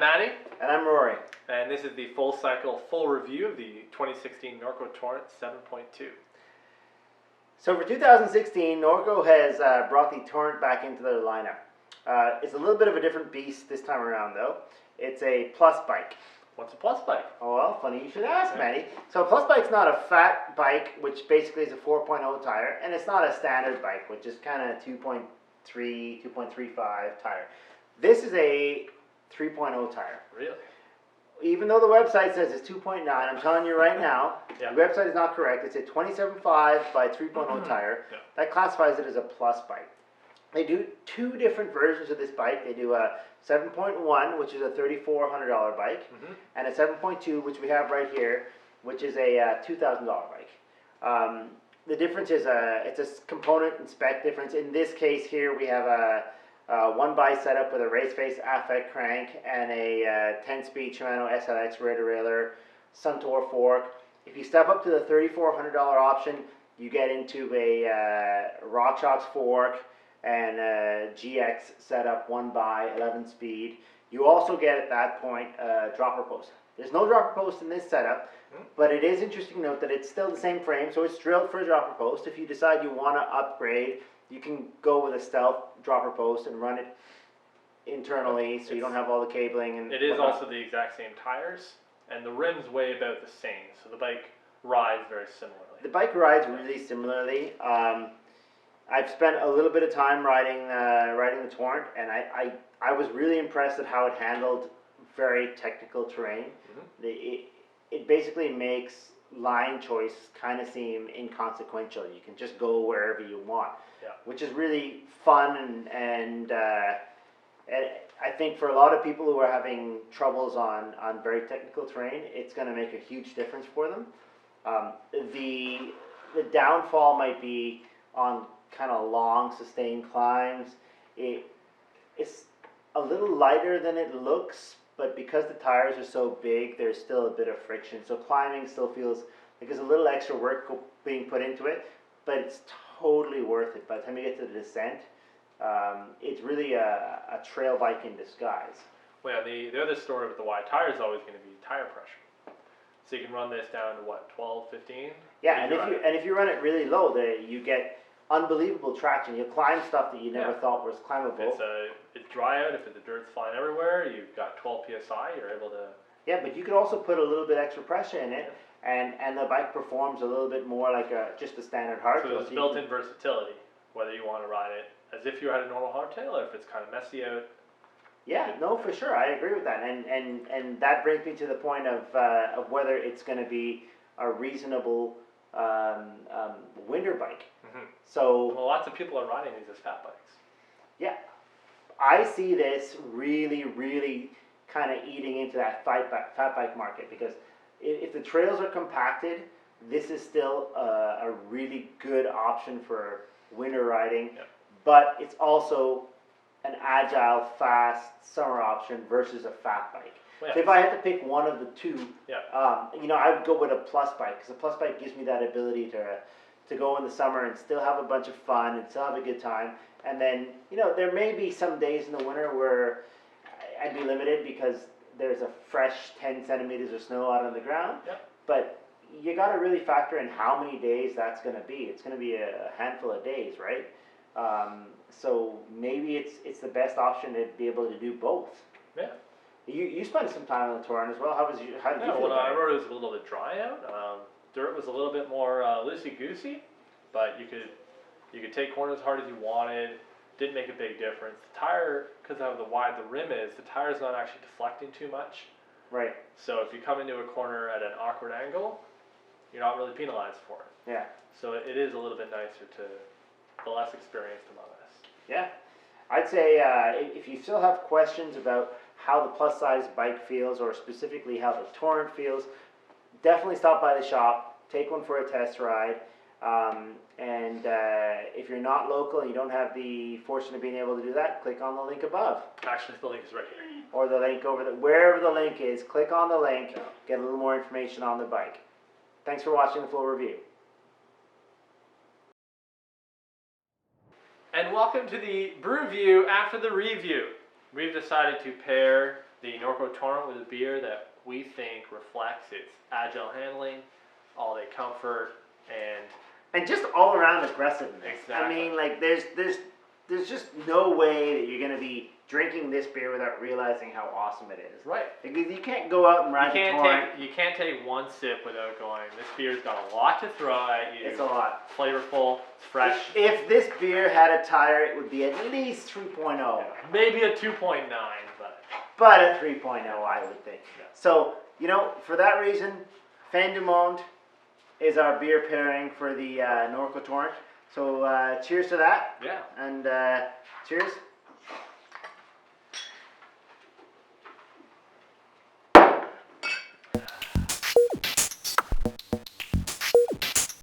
Matti. And I'm Rory. And this is the full cycle, full review of the 2016 NorcoTorrent 7.2. So for 2016, Norco has brought the Torrent back into their lineup. It's a little bit of a different beast this time around, though. It's a plus bike. What's a plus bike? Oh, well, funny you should ask, Matti. So a plus bike's not a fat bike, which basically is a 4.0 tire, and it's not a standard bike, which is kind of 2.3, 2.35 tire. This is a 3.0 tire. Really? Even though the website says it's 2.9, I'm telling you right now, Yeah. The website is not correct. It's a 27.5 by 3.0 tire. Yeah. That classifies it as a plus bike. They do two different versions of this bike. They do a 7.1, which is a $3,400 bike, and a 7.2, which we have right here, which is a $2,000 bike. The difference is it's a component and spec difference. In this case here, we have a 1x setup with a race face affect crank and a 10-speed Shimano SLX rear derailleur, Suntour fork. If you step up to the $3,400 option, you get into a RockShox fork and a GX setup 1x 11-speed. You also get at that point a dropper post. There's no dropper post in this setup, but it is interesting to note that it's still the same frame, so it's drilled for a dropper post. If you decide you want to upgrade, you can go with a stealth dropper post and run it internally, so you don't have all the cabling. And it is also the exact same tires, and the rim's way about the same, so the bike rides very similarly. The bike rides really similarly. I've spent a little bit of time riding the Torrent, and I was really impressed at how it handled very technical terrain. It basically makes line choice kind of seem inconsequential. You can just go wherever you want, which is really fun, and I think for a lot of people who are having troubles on very technical terrain, it's going to make a huge difference for them. The downfall might be on kind of long, sustained climbs. It's a little lighter than it looks, but because the tires are so big, there's still a bit of friction. So climbing still feels like there's a little extra work being put into it, but it's totally worth it. By the time you get to the descent, it's really a trail bike in disguise. Well, the other story with the wide tire is always going to be tire pressure. So you can run this down to what, 12, 15? Yeah, and if you run it really low, you get unbelievable traction. You climb stuff that you never thought was climbable. It's dry out. If the dirt's flying everywhere, you've got 12 psi. You're able to. Yeah, but you could also put a little bit extra pressure in it, and the bike performs a little bit more like just a standard hardtail. So there's built-in versatility, whether you want to ride it as if you had a normal hardtail, or if it's kind of messy out. Yeah, no, for sure, I agree with that, and that brings me to the point of whether it's going to be a reasonable winter bike. So lots of people are riding these as fat bikes. Yeah, I see this really, really kind of eating into that fat bike market, because if the trails are compacted, this is still a really good option for winter riding, but it's also an agile, fast summer option versus a fat bike. So if I had to pick one of the two, I would go with a plus bike, because a plus bike gives me that ability to go in the summer and still have a bunch of fun and still have a good time. And then, there may be some days in the winter where I'd be limited because there's a fresh 10 centimeters of snow out on the ground. But you got to really factor in how many days that's going to be. It's going to be a handful of days, right? So maybe it's the best option to be able to do both. Yeah. You spent some time on the Torrent as well. How did you feel? Well, I remember it was a little bit dry out. Dirt was a little bit more loosey-goosey, but you could take corners as hard as you wanted. Didn't make a big difference. The tire, because of how wide the rim is, the tire's not actually deflecting too much. Right. So if you come into a corner at an awkward angle, you're not really penalized for it. Yeah. So it is a little bit nicer to the less experienced among us. Yeah. I'd say if you still have questions about how the plus size bike feels, or specifically how the Torrent feels, definitely stop by the shop, take one for a test ride, and if you're not local and you don't have the fortune of being able to do that, click on the link above. Actually, the link is right here. Or the link wherever the link is, click on the link, get a little more information on the bike. Thanks for watching the full review. And welcome to the brew view after the review. We've decided to pair The Norco Torrent was a beer that we think reflects its agile handling, all-day comfort, and just all around aggressiveness. Exactly. I mean, like there's just no way that you're gonna be drinking this beer without realizing how awesome it is. right. Because you can't go out and ride the Torrent. You can't take one sip without going, this beer's got a lot to throw at you. It's a lot. Flavorful, it's fresh. If this beer had a tire, it would be at least 3.0. Yeah, maybe a 2.9, But a 3.0, I would think. Yeah. So, you know, for that reason, Fin du Monde is our beer pairing for the NorcoTorrent. So, cheers to that. yeah. And cheers.